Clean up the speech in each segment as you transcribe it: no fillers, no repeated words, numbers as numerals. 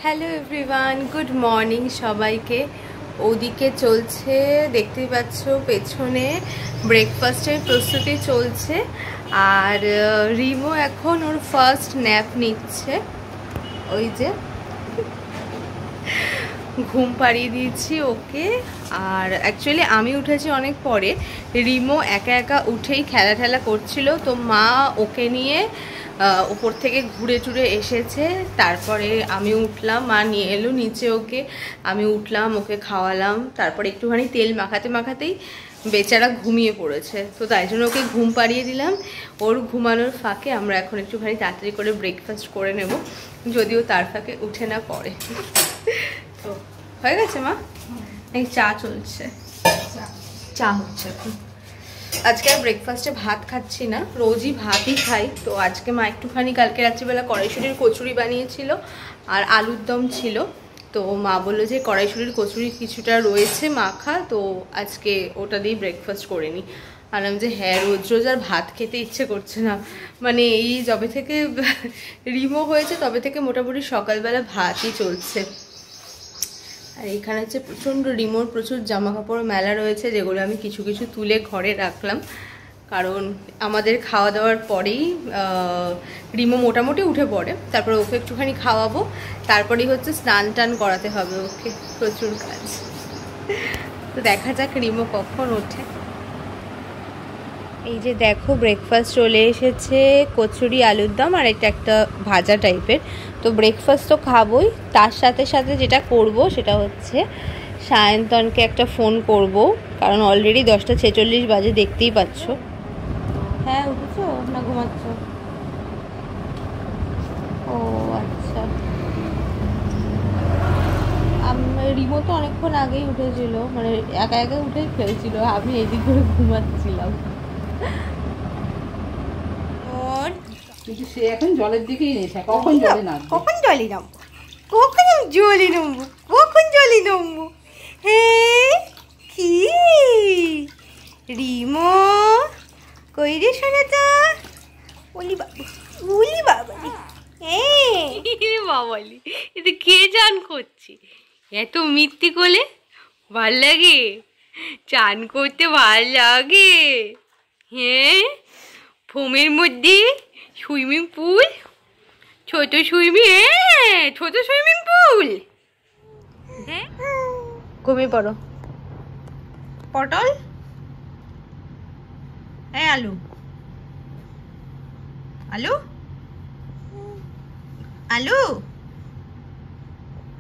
Hello everyone, good morning সবাইকে। ওদিকে চলছে, দেখতেই পাচ্ছ পেছনে ব্রেকফাস্টের প্রস্তুতি চলছে। আর রিমো এখন ওর ফার্স্ট ন্যাপ নিচ্ছে। ওই যে ঘুম পাড়িয়ে দিয়েছি ওকে। আর অ্যাকচুয়ালি আমি উঠেছি অনেক পরে, রিমো একা একা উঠেই খেলা ঠেলা করছিল, তো মা ওকে নিয়ে উপর থেকে ঘুরে টুরে এসেছে। তারপরে আমি উঠলাম, মা নিয়ে এলো নিচে ওকে, আমি উঠলাম, ওকে খাওয়ালাম। তারপরে একটুখানি তেল মাখাতে মাখাতেই বেচারা ঘুমিয়ে পড়েছে, তো তাই জন্য ওকে ঘুম পাড়িয়ে দিলাম। ওর ঘুমানোর ফাঁকে আমরা এখন একটুখানি তাড়াতাড়ি করে ব্রেকফাস্ট করে নেব, যদিও তার ফাঁকে উঠে না পড়ে। তো হয়ে গেছে মা, এই চা চলছে, চা হচ্ছে এখন। আজকে আর ব্রেকফাস্টে ভাত খাচ্ছি না, রোজই ভাতই খাই। তো আজকে মা একটুখানি কালকে রাত্রিবেলা কড়াইশুঁটির কচুরি বানিয়েছিল আর আলুর দম ছিল। তো মা বললো যে কড়াইশুঁটির কচুরি কিছুটা রয়েছে মাখা, তো আজকে ওটা দিয়েই ব্রেকফাস্ট করে নিই। আলাম যে হ্যাঁ, রোজ রোজ আর ভাত খেতে ইচ্ছে করছে না। মানে এই যবে থেকে রিমো হয়েছে তবে থেকে মোটামুটি সকালবেলা ভাতই চলছে। আর এখানে হচ্ছে প্রচণ্ড রিমোর প্রচুর জামা কাপড় মেলা রয়েছে, যেগুলো আমি কিছু কিছু তুলে ঘরে রাখলাম। কারণ আমাদের খাওয়া দাওয়ার পরেই রিমো মোটামুটি উঠে পড়ে, তারপরে ওকে একটুখানি খাওয়াবো, তারপরেই হচ্ছে স্নান টান করাতে হবে ওকে, প্রচুর কাজ। তো দেখা যাক রিমো কখন ওঠে। এই যে দেখো ব্রেকফাস্ট চলে এসেছে, কচুরি আলুর দম আর এটা একটা ভাজা টাইপের। তো ব্রেকফাস্ট তো খাবোই, তার সাথে সাথে যেটা করব সেটা হচ্ছে সায়ন্তনকে একটা ফোন করব, কারণ অলরেডি 10:46 বাজে, দেখতেই পাচ্ছ। হ্যাঁ উঠেছো না ঘুমাচ্ছ? ও আচ্ছা, রিমো তো অনেকক্ষণ আগেই উঠেছিল, মানে একা একা উঠেই খেলছিল, আমি এদিক করে ঘুমাচ্ছিলাম। কিন্তু সে এখন জলের দিকেই নেশা, কখন জলে নামবো, কখন জলে নামবো, কখন আমি জলে নামবো, কখন জলে নামবো। হ্যাঁ কি রিমো কই রে শোনাটা, ওলি বাবু, ওলি বাবালি, হ্যাঁ বাবালি, এটা কে চান করছি, এত মিথ্যি করলে ভাল লাগে, চান করতে ভাল লাগে। হ্যাঁ, ফোমের মধ্যে সুইমিং পুল, ছোট সুইমিং পুল। হ্যাঁ ঘুমিয়ে পড়ো পটল। হ্যাঁ আলু, আলু আলু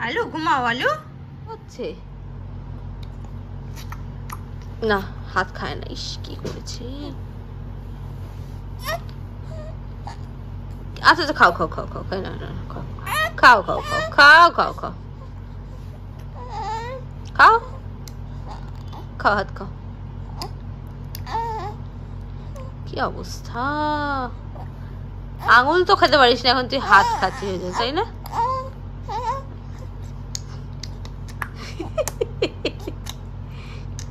আলু, ঘুমাও আলু। হচ্ছে না, হাত খায় না, ইস কি করেছে। আচ্ছা আচ্ছা, খাও খাও খাও খাও, না না খাও খাও খাও খাও খাও খাও খাও খাও খাও, হাত খাও। কি অবস্থা, আঙুল তো খেতে পারিস না, এখন তুই হাত খাচ্ছি হয়ে যায়, তাই না?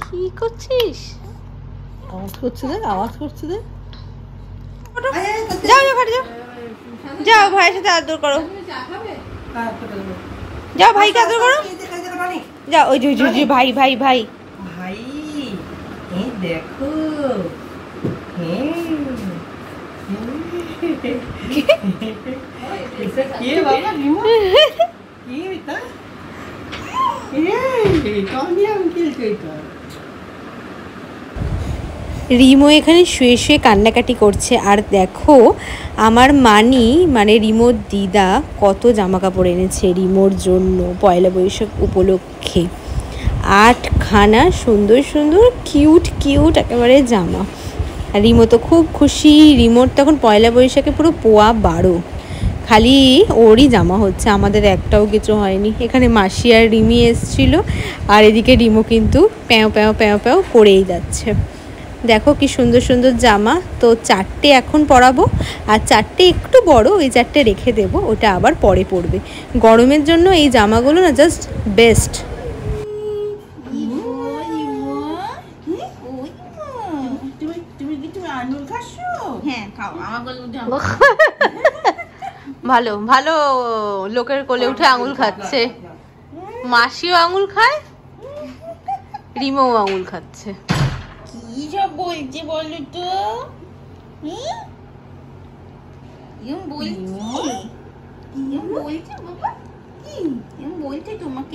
কি করছিস? আওয়াজ করছে রে, আওয়াজ করছে রে। যাও যাও ঘরে যাও, যাও ভাইয়ের সাথে আদর করো, যাও ভাইকে আদর করো, যাও। ওই যে ভাই ভাই ভাই ভাই, এই দেখো, কে বাবা রিমো, কি এটা, এই টনি আঙ্কেল কইতো। রিমো এখানে শুয়ে শুয়ে কান্নাকাটি করছে। আর দেখো আমার মানি মানে রিমোর দিদা কত জামা কাপড় এনেছে রিমোর জন্য পয়লা বৈশাখ উপলক্ষে। 8খানা সুন্দর সুন্দর কিউট কিউট একেবারে জামা। আর রিমো তো খুব খুশি, রিমোর তখন পয়লা বৈশাখে পুরো পোয়া 12, খালি ওরই জামা হচ্ছে, আমাদের একটাও কিছু হয়নি। এখানে মাসি আর রিমি এসছিল, আর এদিকে রিমো কিন্তু প্যাও প্যাও প্যাও প্যাও করেই যাচ্ছে। দেখো কি সুন্দর সুন্দর জামা। তো 4টে এখন পরাবো, আর 4টে একটু বড়, ওই 4টে রেখে দেবো, ওটা আবার পরে পরবে। গরমের জন্য এই জামাগুলো না জাস্ট বেস্ট। ভালো ভালো, লোকের কোলে উঠে আঙুল খাচ্ছে, মাসিও আঙুল খায়, রিমোও আঙুল খাচ্ছে। কি সব বলছে বলো তো? বলছে তোমাকে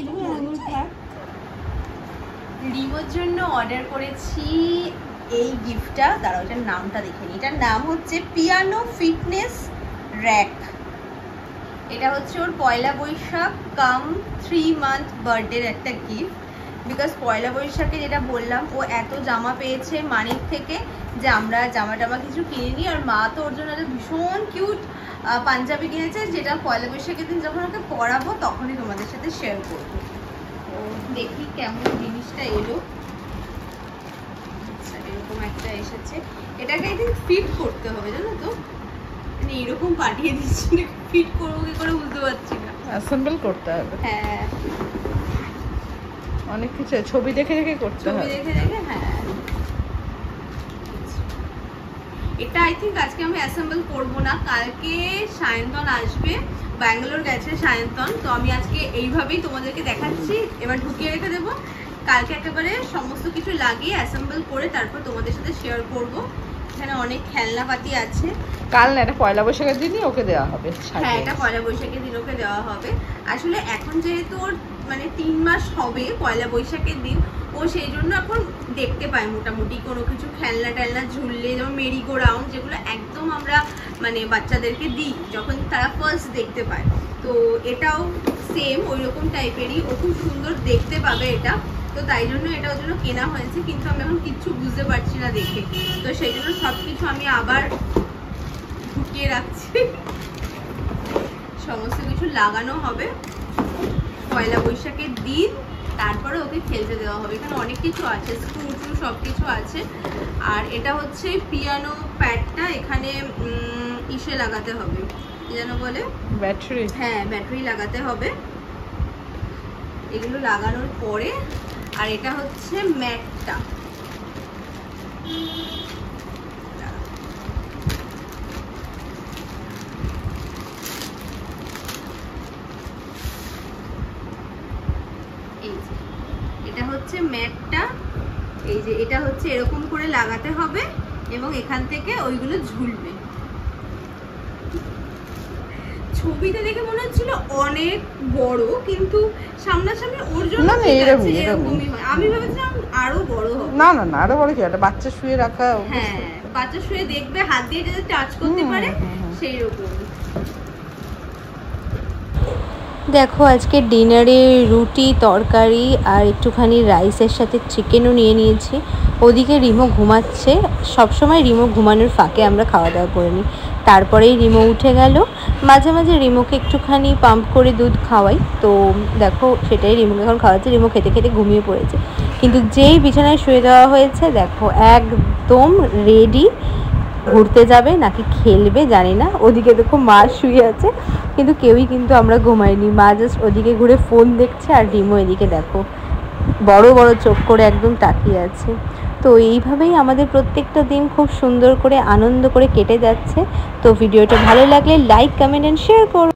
রিমোর জন্য অর্ডার করেছি এই গিফটটা, দাঁড়াও এটার নামটা দেখে নিই। এটার নাম হচ্ছে পিয়ানো ফিটনেস র্যাক। এটা হচ্ছে ওর পয়লা বৈশাখ কাম 3 মান্থ বার্থডের একটা গিফট। বিকজ পয়লা বৈশাখে যেটা বললাম, ও এত জামা পেয়েছে মানিক থেকে যে আমরা জামা টামা কিছু কিনিনি, আর মা তো ওর জন্য একটা ভীষণ কিউট পাঞ্জাবি কিনেছে, যেটা পয়লা বৈশাখের দিন যখন ওকে পরাবো তখনই তোমাদের সাথে শেয়ার করবো। তো দেখি কেমন জিনিসটা এলো। আচ্ছা, এরকম একটা এসেছে, এটাকে আই থিঙ্ক ফিট করতে হবে, জানো তো, মানে এরকম পাঠিয়ে দিচ্ছি, ফিট করবো কি করে বুঝতে পারছি না, অ্যাসেম্বল করতে হবে। হ্যাঁ অনেক কিছু ছবি দেখে দেখে করতে হবে, ছবি দেখে দেখে। হ্যাঁ, এটা আই থিঙ্ক আজকে আমি অ্যাসেম্বল করবো না, কালকে সায়ন্তন আসবে, ব্যাঙ্গালোর গেছে সায়ন্তন, তো আমি আজকে এইভাবেই তোমাদেরকে দেখাচ্ছি, এবার ঢুকিয়ে রেখে দেবো। কালকে একেবারে সমস্ত কিছু লাগিয়ে অ্যাসেম্বল করে তারপর তোমাদের সাথে শেয়ার করব। এখানে অনেক খেলনাপাতি আছে। কাল না, এটা পয়লা বৈশাখের দিনই ওকে দেওয়া হবে। হ্যাঁ, এটা পয়লা বৈশাখের দিন ওকে দেওয়া হবে। আসলে এখন যেহেতু ওর মানে 3 মাস হবে পয়লা বৈশাখের দিন, ও সেই জন্য এখন দেখতে পায় মোটামুটি কোনো কিছু খেলনা টেলনা ঝুললে, যেমন মেরিগো রাউন্ড, যেগুলো একদম আমরা মানে বাচ্চাদেরকে দিই যখন তারা ফার্স্ট দেখতে পায়। তো এটাও সেম ওই রকম টাইপেরই, ও খুব সুন্দর দেখতে পাবে এটা, তো তাই জন্য এটা ওর জন্য কেনা হয়েছে। কিন্তু আমি এখন কিচ্ছু বুঝতে পারছি না দেখে, তো সেই জন্য সব কিছু আমি আবার ঢুকিয়ে রাখছি। সমস্ত কিছু লাগানো হবে পয়লা বৈশাখের দিন, তারপরে ওকে খেলতে দেওয়া হবে। এখানে অনেক কিছু আছে, স্ক্রু ট্রু সব কিছু আছে। আর এটা হচ্ছে পিয়ানো প্যাডটা, এখানে ইসে লাগাতে হবে, কি যেন বলে, ব্যাটারি। হ্যাঁ, ব্যাটারি লাগাতে হবে। এগুলো লাগানোর পরে, আর এটা হচ্ছে ম্যাটটা, এটা হচ্ছে ম্যাটটা, এই যে এটা হচ্ছে এরকম করে লাগাতে হবে এবং এখান থেকে ওইগুলো ঝুলবে। ছবিতে দেখে মনে হচ্ছিল অনেক বড়, কিন্তু সামনাসামনি ওর জন্য এরকমই হয়। আমি ভেবেছিলাম আরো বড় হবে। না না না, আরো বড় কি, একটা বাচ্চা শুয়ে রাখা। হ্যাঁ, বাচ্চা শুয়ে দেখবে, হাত দিয়ে যাতে টাচ করতে পারে সেই রকম। দেখো আজকে ডিনারে রুটি তরকারি আর একটুখানি রাইসের সাথে চিকেনও নিয়ে নিয়েছি। ওদিকে রিমো ঘুমাচ্ছে, সবসময় রিমো ঘুমানোর ফাঁকে আমরা খাওয়া দাওয়া করে নিই, তারপরেই রিমো উঠে গেল। মাঝে মাঝে রিমোকে একটুখানি পাম্প করে দুধ খাওয়াই, তো দেখো সেটাই রিমোকে এখন খাওয়াচ্ছে। রিমো খেতে খেতে ঘুমিয়ে পড়েছে, কিন্তু যেই বিছানায় শুয়ে দেওয়া হয়েছে দেখো একদম রেডি, ঘুরতে যাবে নাকি খেলবে জানি না। ওদিকে দেখো মা শুয়ে আছে, কিন্তু কেউই কিন্তু আমরা ঘুমাইনি, মা জাস্ট ওদিকে ঘুরে ফোন দেখছে, আর রিমো এদিকে দেখো বড় বড় চোখ করে একদম তাকিয়ে আছে। তো এইভাবেই আমাদের প্রত্যেকটা দিন খুব সুন্দর করে আনন্দ করে কেটে যাচ্ছে। তো ভিডিওটা ভালো লাগলে লাইক, কমেন্ট অ্যান্ড শেয়ার করো।